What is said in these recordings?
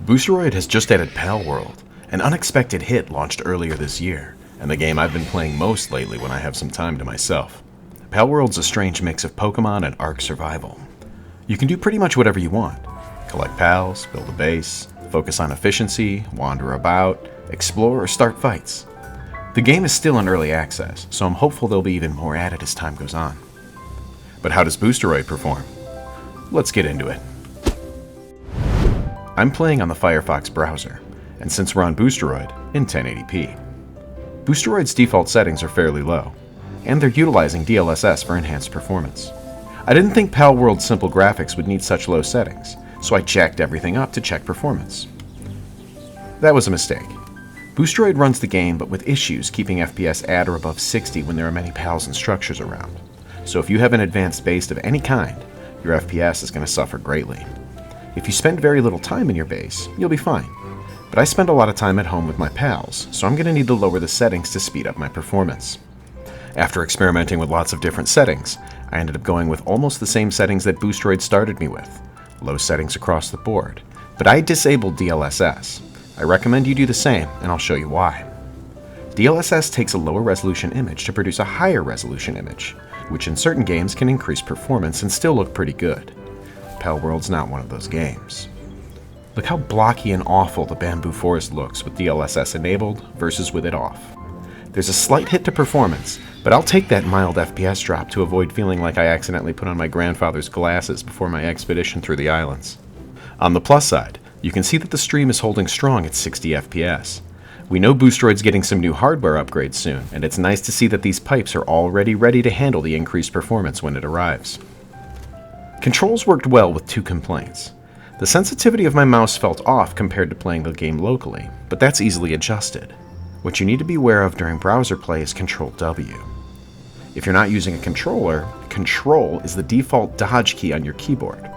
Boosteroid has just added Palworld, an unexpected hit launched earlier this year, and the game I've been playing most lately when I have some time to myself. Palworld's a strange mix of Pokemon and Ark survival. You can do pretty much whatever you want. Collect pals, build a base, focus on efficiency, wander about, explore, or start fights. The game is still in early access, so I'm hopeful there'll be even more added as time goes on. But how does Boosteroid perform? Let's get into it. I'm playing on the Firefox browser, and since we're on Boosteroid, in 1080p. Boosteroid's default settings are fairly low, and they're utilizing DLSS for enhanced performance. I didn't think Palworld's simple graphics would need such low settings, so I jacked everything up to check performance. That was a mistake. Boosteroid runs the game, but with issues keeping FPS at or above 60 when there are many pals and structures around. So if you have an advanced base of any kind, your FPS is going to suffer greatly. If you spend very little time in your base, you'll be fine. But I spend a lot of time at home with my pals, so I'm going to need to lower the settings to speed up my performance. After experimenting with lots of different settings, I ended up going with almost the same settings that Boosteroid started me with. Low settings across the board. But I disabled DLSS. I recommend you do the same, and I'll show you why. DLSS takes a lower resolution image to produce a higher resolution image, which in certain games can increase performance and still look pretty good. Palworld's not one of those games. Look how blocky and awful the bamboo forest looks with DLSS enabled versus with it off. There's a slight hit to performance, but I'll take that mild FPS drop to avoid feeling like I accidentally put on my grandfather's glasses before my expedition through the islands. On the plus side, you can see that the stream is holding strong at 60 FPS. We know Boosteroid's getting some new hardware upgrades soon, and it's nice to see that these pipes are already ready to handle the increased performance when it arrives. Controls worked well with two complaints. The sensitivity of my mouse felt off compared to playing the game locally, but that's easily adjusted. What you need to be aware of during browser play is Control W. If you're not using a controller, Control is the default dodge key on your keyboard,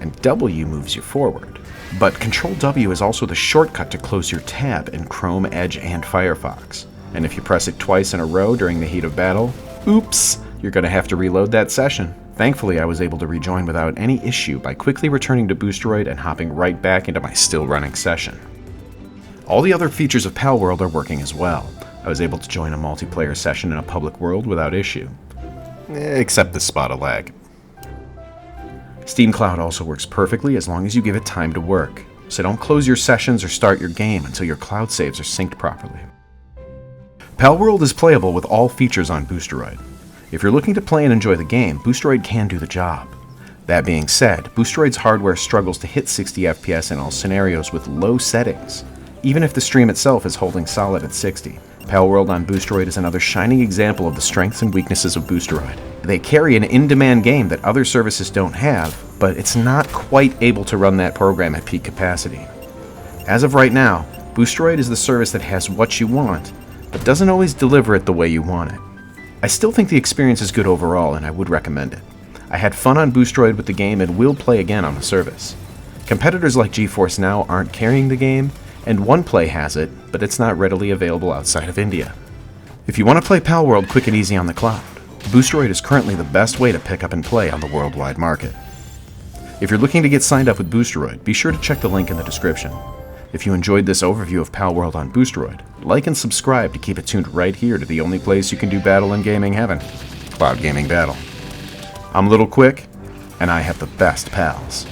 and W moves you forward. But Control W is also the shortcut to close your tab in Chrome, Edge, and Firefox. And if you press it twice in a row during the heat of battle, oops, you're going to have to reload that session. Thankfully, I was able to rejoin without any issue by quickly returning to Boosteroid and hopping right back into my still running session. All the other features of Palworld are working as well. I was able to join a multiplayer session in a public world without issue. Except the spot of lag. Steam Cloud also works perfectly as long as you give it time to work, so don't close your sessions or start your game until your cloud saves are synced properly. Palworld is playable with all features on Boosteroid. If you're looking to play and enjoy the game, Boosteroid can do the job. That being said, Boosteroid's hardware struggles to hit 60 FPS in all scenarios with low settings, even if the stream itself is holding solid at 60. Palworld on Boosteroid is another shining example of the strengths and weaknesses of Boosteroid. They carry an in-demand game that other services don't have, but it's not quite able to run that program at peak capacity. As of right now, Boosteroid is the service that has what you want, but doesn't always deliver it the way you want it. I still think the experience is good overall, and I would recommend it. I had fun on Boosteroid with the game and will play again on the service. Competitors like GeForce Now aren't carrying the game, and OnePlay has it, but it's not readily available outside of India. If you want to play Palworld quick and easy on the cloud, Boosteroid is currently the best way to pick up and play on the worldwide market. If you're looking to get signed up with Boosteroid, be sure to check the link in the description. If you enjoyed this overview of Palworld on Boosteroid, like and subscribe to keep it tuned right here to the only place you can do battle in gaming heaven, Cloud Gaming Battle. I'm Little Quick, and I have the best pals.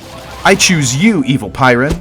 I choose you, evil pirate!